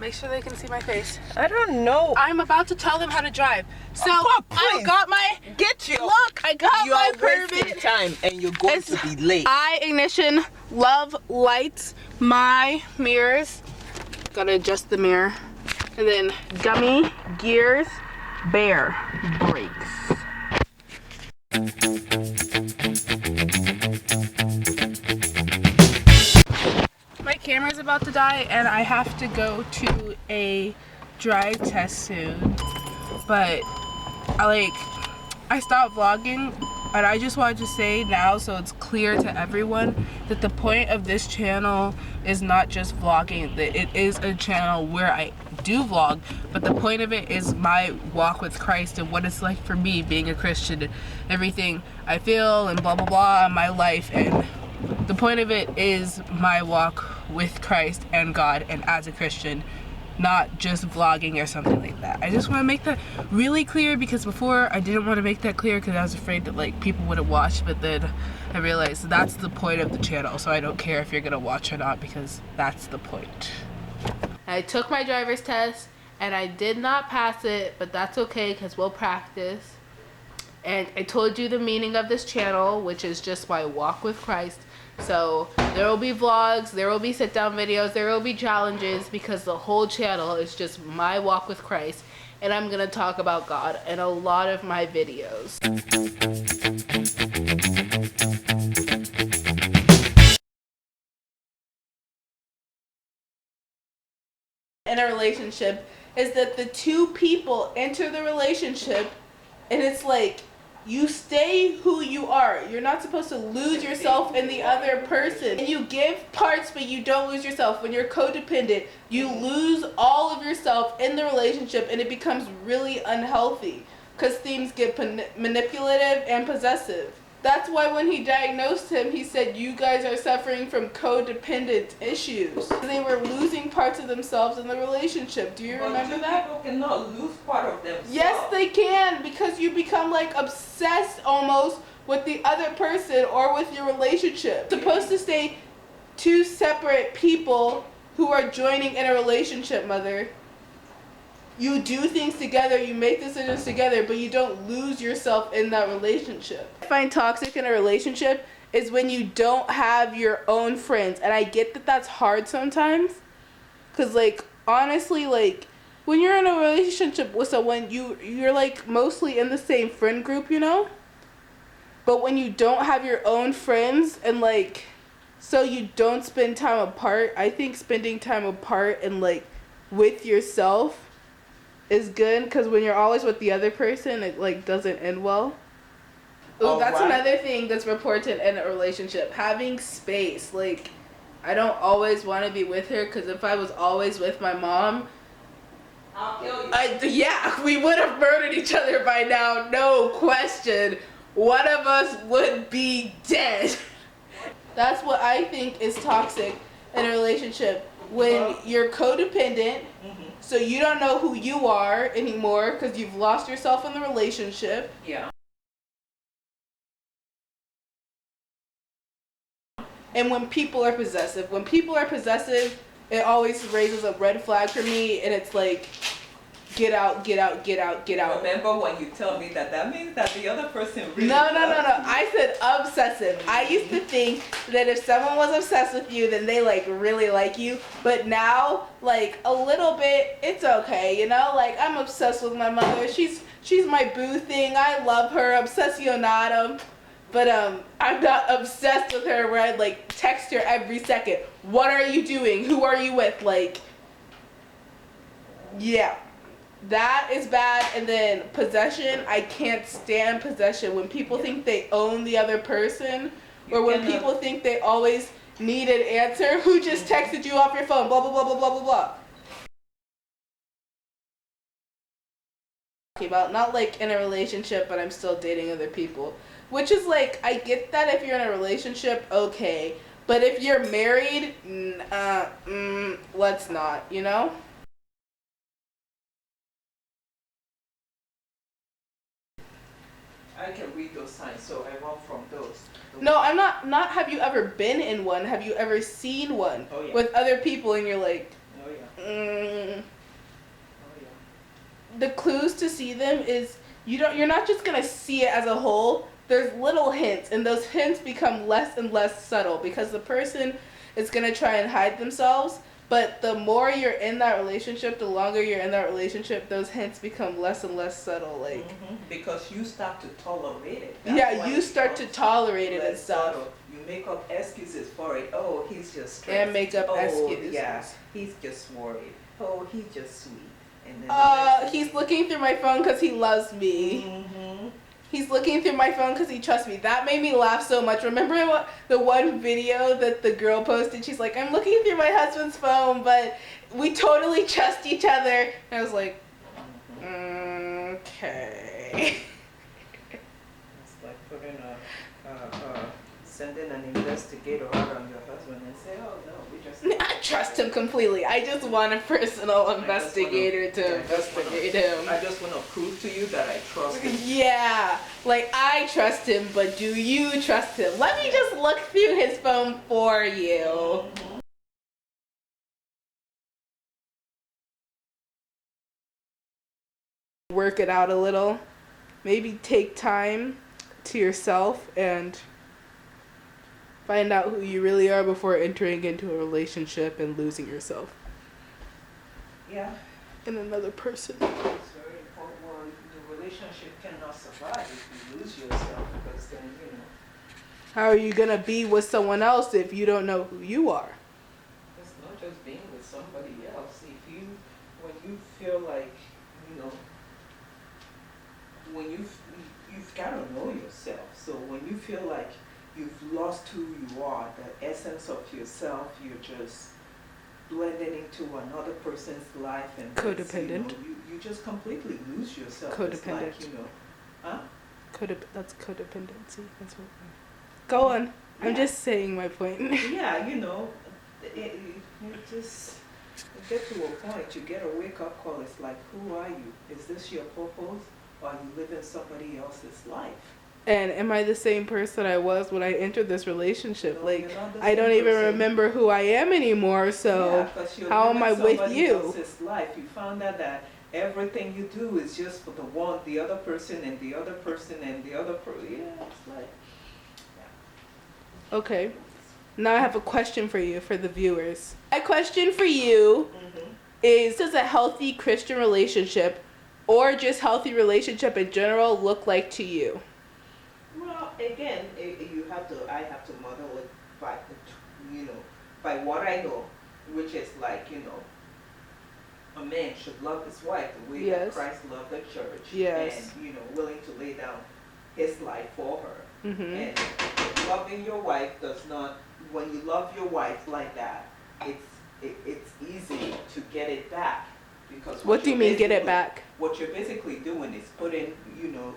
Make sure they can see my face. I don't know. I'm about to tell them how to drive. So I got my I got my permit. Time and you're going to be late. Ignition, love, lights, my mirrors. Gotta adjust the mirror. And then gummy, gears, bear, brakes. My camera's about to die and I have to go to a drive test soon. But I stopped vlogging and I just wanted to say now so it's clear to everyone that the point of this channel is not just vlogging. It is a channel where I do vlog, but the point of it is my walk with Christ and what it's like for me being a Christian and everything I feel and blah blah blah in my life. And the point of it is my walk with Christ and God and as a Christian, not just vlogging or something like that. I just want to make that really clear because before I didn't want to make that clear because I was afraid that like people wouldn't watch, but then I realized that's the point of the channel, so I don't care if you're gonna watch or not because that's the point. I took my driver's test and I did not pass it, but that's okay because we'll practice. And I told you the meaning of this channel, which is just my walk with Christ. So there will be vlogs, there will be sit down videos, there will be challenges because the whole channel is just my walk with Christ. And I'm gonna talk about God in a lot of my videos. In a relationship is that the two people enter the relationship and it's like you stay who you are. You're not supposed to lose yourself in the other person. And you give parts but you don't lose yourself. When you're codependent, you lose all of yourself in the relationship and it becomes really unhealthy because things get manipulative and possessive. That's why when he diagnosed him, he said, you guys are suffering from codependent issues. They were losing parts of themselves in the relationship. Do you remember that? People cannot lose part of themselves. Yes, they can, because you become like obsessed almost with the other person or with your relationship. It's supposed to stay two separate people who are joining in a relationship, Mother. You do things together, you make decisions together, but you don't lose yourself in that relationship. I find toxic in a relationship is when you don't have your own friends. And I get that that's hard sometimes. Because, like, honestly, like, when you're in a relationship with someone, you're, like, mostly in the same friend group, you know? But when you don't have your own friends and, like, so you don't spend time apart, I think spending time apart and, like, with yourself is good, because when you're always with the other person, it like doesn't end well. Ooh, that's another thing that's important in a relationship. Having space. Like, I don't always want to be with her, because if I was always with my mom, I'll kill you. Yeah, we would have murdered each other by now, no question. One of us would be dead. That's what I think is toxic in a relationship. When you're codependent, so you don't know who you are anymore because you've lost yourself in the relationship. Yeah. And when people are possessive. When people are possessive, it always raises a red flag for me, and it's like, get out, get out, get out, get out. Remember when you tell me that means that the other person really No. I said obsessive. I used to think that if someone was obsessed with you, then they like really like you. But now, like a little bit, it's okay, you know? Like, I'm obsessed with my mother. She's my boo thing. I love her, obsessionata. But I'm not obsessed with her where I'd like text her every second. What are you doing? Who are you with? Like, yeah. That is bad. And then possession, I can't stand possession. When people think they own the other person, or when people think they always need an answer, who just texted you off your phone, blah, blah, blah, blah, blah, blah, blah. About not like in a relationship, but I'm still dating other people. Which is like, I get that if you're in a relationship, okay. But if you're married, let's not, you know? I can read those signs, so I want from those. No, I'm not have you ever been in one? Have you ever seen one with other people and you're like, oh yeah. clues to see them is you're not just gonna see it as a whole. There's little hints, and those hints become less and less subtle because the person is gonna try and hide themselves. But the more you're in that relationship, the longer you're in that relationship, those hints become less and less subtle. Like because you start to tolerate it. yeah, you start to tolerate it and stuff. Subtle. You make up excuses for it. Oh, he's just stressed. And make up excuses. Yeah, he's just worried. Oh, he's just sweet. And then he's looking through my phone because he loves me. He's looking through my phone because he trusts me. That made me laugh so much. Remember the one video that the girl posted? She's like, I'm looking through my husband's phone, but we totally trust each other. And I was like, okay. It's like putting sending an investigator out on your husband and say, oh no, we just... I trust him completely. I just want a personal investigator to investigate him. I just want to prove to you that I trust him. Yeah, like I trust him, but do you trust him? Let me just look through his phone for you. Work it out a little. Maybe take time to yourself and find out who you really are before entering into a relationship and losing yourself. Yeah. In another person. It's very important. Well, the relationship cannot survive if you lose yourself because then, you know. How are you gonna be with someone else if you don't know who you are? It's not just being with somebody else. When you feel like, you know, when you've got to know yourself. So when you feel like you've lost who you are, the essence of yourself, you're just blending into another person's life and codependent. You just completely lose yourself. Codependent. It's like, you know, huh? That's codependency. That's what. Go on. I'm just saying my point. Yeah, you know, you just get to a point. You get a wake up call. It's like, who are you? Is this your purpose, or are you living somebody else's life? And am I the same person I was when I entered this relationship? No, like, you're not the I don't same even person. remember who I am anymore, so how am I with you? Else's life. You found out that everything you do is just for the other person and the other person and the other person. Yeah, it's like, yeah. Okay. Now I have a question for you, for the viewers. My question for you is, does a healthy Christian relationship or just healthy relationship in general look like to you? Well, again, I have to model it by, by what I know, which is like, a man should love his wife the way that Christ loved the church. Yes. And, willing to lay down his life for her. Mm-hmm. And loving your wife does not, when you love your wife like that, it's easy to get it back. Because what do you mean get it back? What you're basically doing is putting, you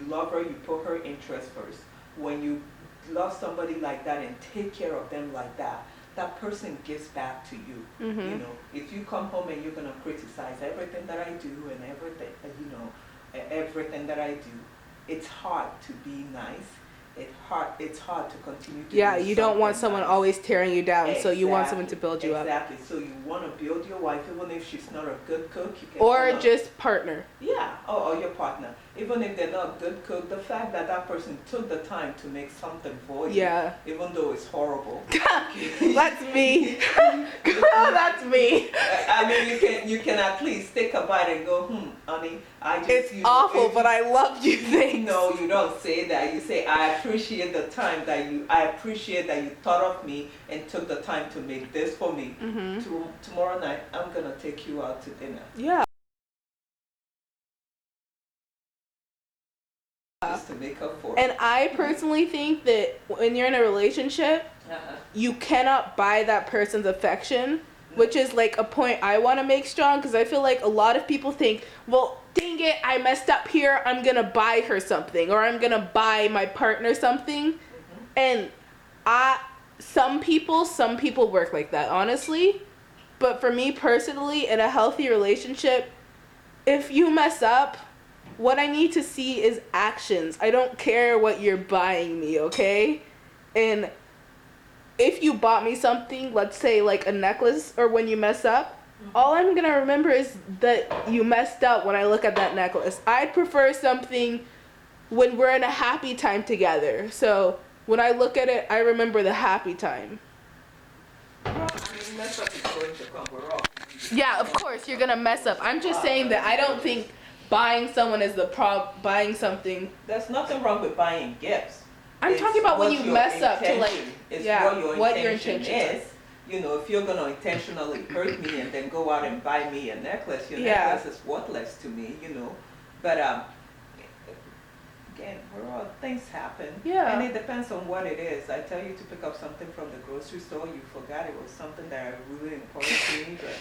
love her, you put her interest first. When you love somebody like that and take care of them like that, that person gives back to you. Mm-hmm. If you come home and you're going to criticize everything that I do and everything, everything that I do, it's hard to be nice. It's hard to continue to do you don't want someone nice. Always tearing you down, Exactly. So you want someone to build you up. Exactly. So you want to build your wife, even if she's not a good cook. You can or just partner. Yeah, or your partner. Even if they're not a good cook, the fact that that person took the time to make something for you, even though it's horrible. That's me. Girl, that's me. I mean, you can at least take a bite and go, honey, it's awful, but I love you. Things. No, you don't say that. You say, I appreciate the time I appreciate that you thought of me and took the time to make this for me. Tomorrow night, I'm gonna take you out to dinner. Yeah. Just to make up for it. And I personally think that when you're in a relationship, you cannot buy that person's affection, which is like a point I want to make strong, because I feel like a lot of people think, well, dang it, I messed up here, I'm gonna buy her something, or I'm gonna buy my partner something. And some people work like that, honestly. But for me personally, in a healthy relationship, if you mess up, what I need to see is actions. I don't care what you're buying me, okay? And if you bought me something, let's say like a necklace, or when you mess up, all I'm gonna remember is that you messed up when I look at that necklace. I'd prefer something when we're in a happy time together. So when I look at it, I remember the happy time. Well, I mean, mess up is going to come. We're all. Yeah, of course you're gonna mess up. I'm just saying that I don't think buying someone is the buying something. There's nothing wrong with buying gifts. I'm talking about when you mess up to like, it's yeah, what your intention is. You know, if you're gonna intentionally hurt me and then go out and buy me a necklace, your Yeah. necklace is worthless to me, you know. But again, things happen. Yeah. And it depends on what it is. I tell you to pick up something from the grocery store, you forgot it was something that really important to me, but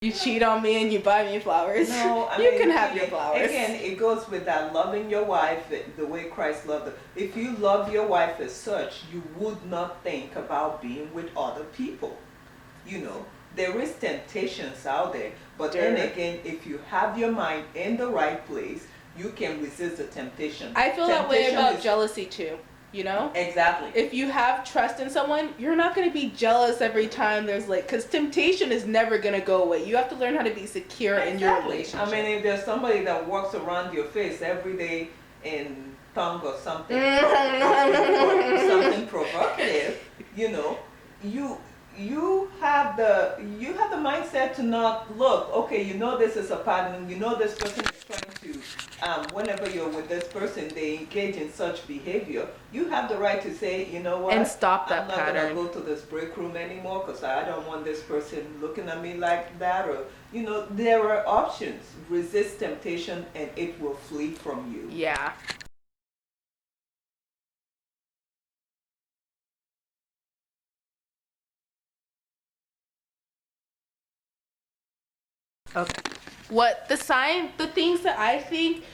you cheat on me and you buy me flowers. no, I you mean, can have your flowers. Again, it goes with that loving your wife the way Christ loved her. If you love your wife as such, you would not think about being with other people. You know, there is temptations out there, but then again, if you have your mind in the right place, you can resist the temptation. I feel that way about jealousy too. You know? Exactly. If you have trust in someone, you're not going to be jealous every time there's like, because temptation is never going to go away. You have to learn how to be secure in your relationship. I mean, if there's somebody that walks around your face every day in tongue or something, something provocative, you know, you have the mindset to not look. Okay, you know this is a pattern. You know this person is trying to. Whenever you're with this person, they engage in such behavior. You have the right to say, you know what, and stop that pattern. I'm not gonna go to this break room anymore because I don't want this person looking at me like that. Or you know, there are options. Resist temptation, and it will flee from you. Yeah. Okay. The things that I think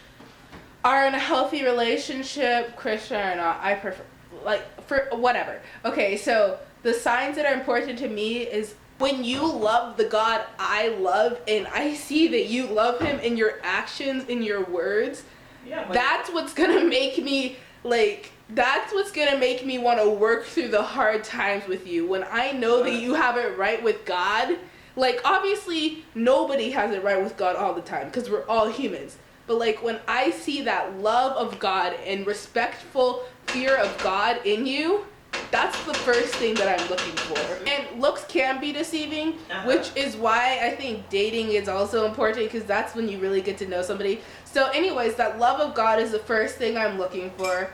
are in a healthy relationship, Christian or not, I prefer, like, for whatever. Okay, so the signs that are important to me is when you love the God I love and I see that you love him in your actions, in your words, that's what's gonna make me, like, that's what's gonna make me want to work through the hard times with you. When I know that you have it right with God, like, obviously, nobody has it right with God all the time because we're all humans. But, like, when I see that love of God and respectful fear of God in you, that's the first thing that I'm looking for. And looks can be deceiving, which is why I think dating is also important because that's when you really get to know somebody. So, anyways, that love of God is the first thing I'm looking for.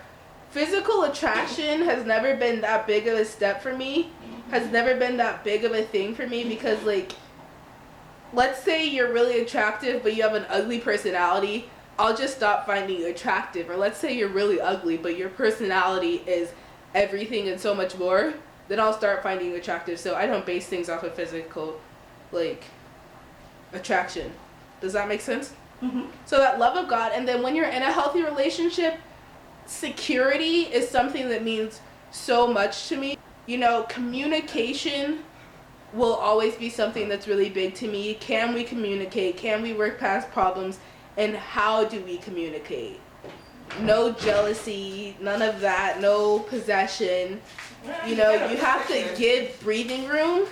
Physical attraction has never been that big of a step for me. Has never been that big of a thing for me because, like, let's say you're really attractive but you have an ugly personality, I'll just stop finding you attractive. Or let's say you're really ugly but your personality is everything and so much more, then I'll start finding you attractive. So I don't base things off of physical, like, attraction. Does that make sense? Mm-hmm. So that love of God, and then when you're in a healthy relationship, security is something that means so much to me. You know, communication will always be something that's really big to me. Can we communicate? Can we work past problems? And how do we communicate? No jealousy, none of that, no possession. You know, you have to give breathing room.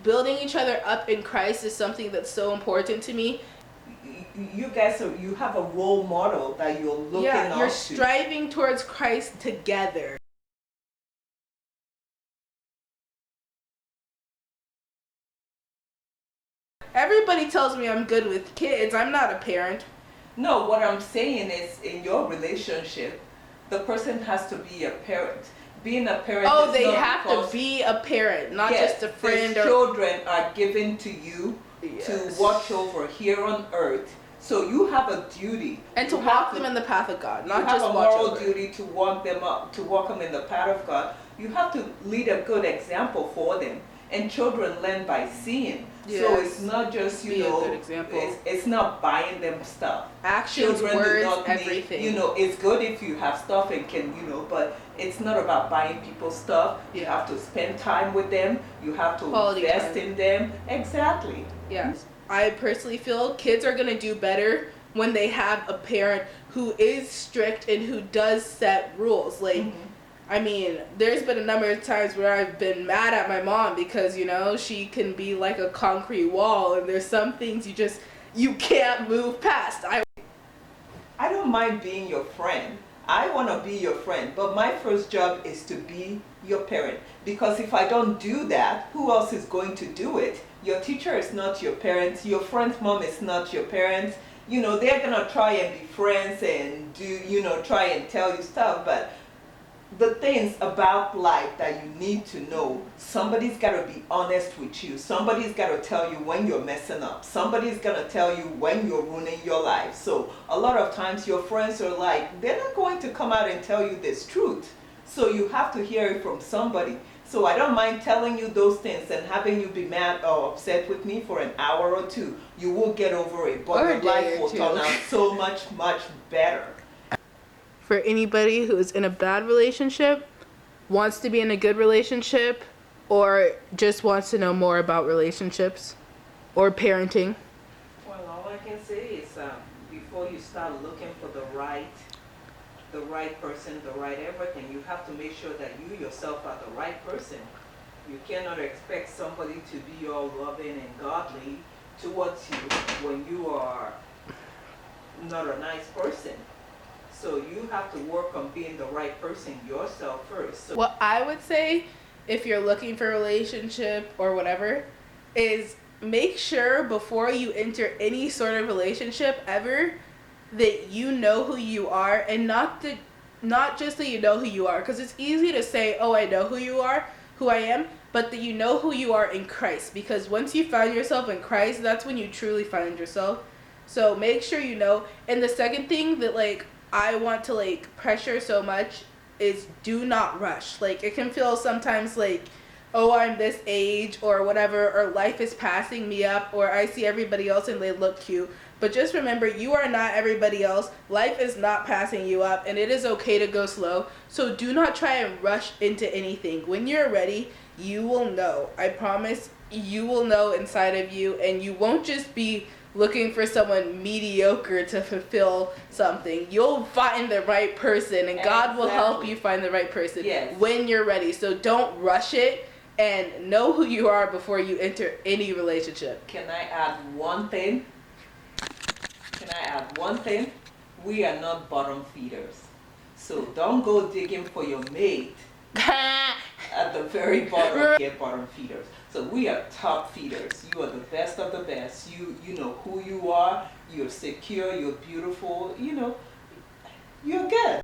Building each other up in Christ is something that's so important to me. You guys, you have a role model that you're looking up to. Yeah, you're striving towards Christ together. Everybody tells me I'm good with kids. I'm not a parent. No, what I'm saying is in your relationship, the person has to be a parent. Being a parent is they have to be a parent, not just a friend. Children are given to you to watch over here on earth. So you have a duty. And to walk them in the path of God, not just watch over. You have a moral duty to walk them up, to walk them in the path of God. You have to lead a good example for them. And children learn by seeing. Yes. So it's not just, you know, it's not buying them stuff. Actions, children words, everything. You know, it's good if you have stuff and can, you know, but it's not about buying people stuff. Yeah. You have to spend time with them. You have to invest in them. Exactly. Yes. I personally feel kids are going to do better when they have a parent who is strict and who does set rules. Like, I mean, there's been a number of times where I've been mad at my mom because, you know, she can be like a concrete wall, and there's some things you can't move past. I don't mind being your friend. I want to be your friend, but my first job is to be your parent. Because if I don't do that, who else is going to do it? Your teacher is not your parent. Your friend's mom is not your parent. You know, they're going to try and be friends and do, you know, try and tell you stuff, but the things about life that you need to know, somebody's got to be honest with you. Somebody's got to tell you when you're messing up. Somebody's going to tell you when you're ruining your life. So a lot of times your friends are like, they're not going to come out and tell you this truth. So you have to hear it from somebody. So I don't mind telling you those things and having you be mad or upset with me for an hour or two. You will get over it, but your life will turn out so much, much better. For anybody who is in a bad relationship, wants to be in a good relationship, or just wants to know more about relationships or parenting. Well, all I can say is before you start looking for the right person, the right everything, you have to make sure that you yourself are the right person. You cannot expect somebody to be all loving and godly towards you when you are not a nice person. So you have to work on being the right person yourself first. So what I would say, if you're looking for a relationship or whatever, is make sure before you enter any sort of relationship ever that you know who you are, and not just that you know who you are, because it's easy to say, oh, I know who I am, but that you know who you are in Christ, because once you find yourself in Christ, that's when you truly find yourself. So make sure you know. And the second thing that like I want to like pressure so much is do not rush. Like it can feel sometimes like, oh, I'm this age or whatever, or life is passing me up, or I see everybody else and they look cute. But just remember, you are not everybody else. Life is not passing you up, and it is okay to go slow. So do not try and rush into anything. When you're ready, you will know. I promise you will know inside of you, and you won't just be looking for someone mediocre to fulfill something. You'll find the right person, and God will help you find the right person when you're ready. So don't rush it, and know who you are before you enter any relationship. Can I add one thing? We are not bottom feeders. So don't go digging for your mate at the very bottom. Get bottom feeders. So we are top feeders. You are the best of the best. You know who you are. You're secure. You're beautiful. You know, you're good.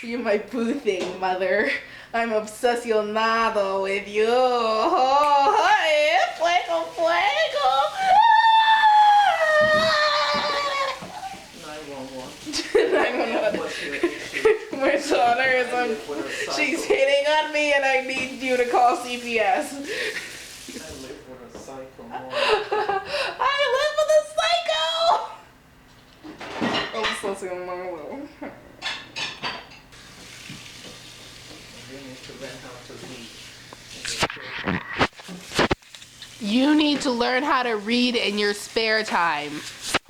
You're my boo thing, mother. I'm obsesionado with you. Oh, hey, fuego, fuego. 911. What's your issue? My daughter is she's hitting on me, and I need you to call CPS. I live with a psycho mom. I live with a psycho. Obsesionado. You need to learn how to read in your spare time.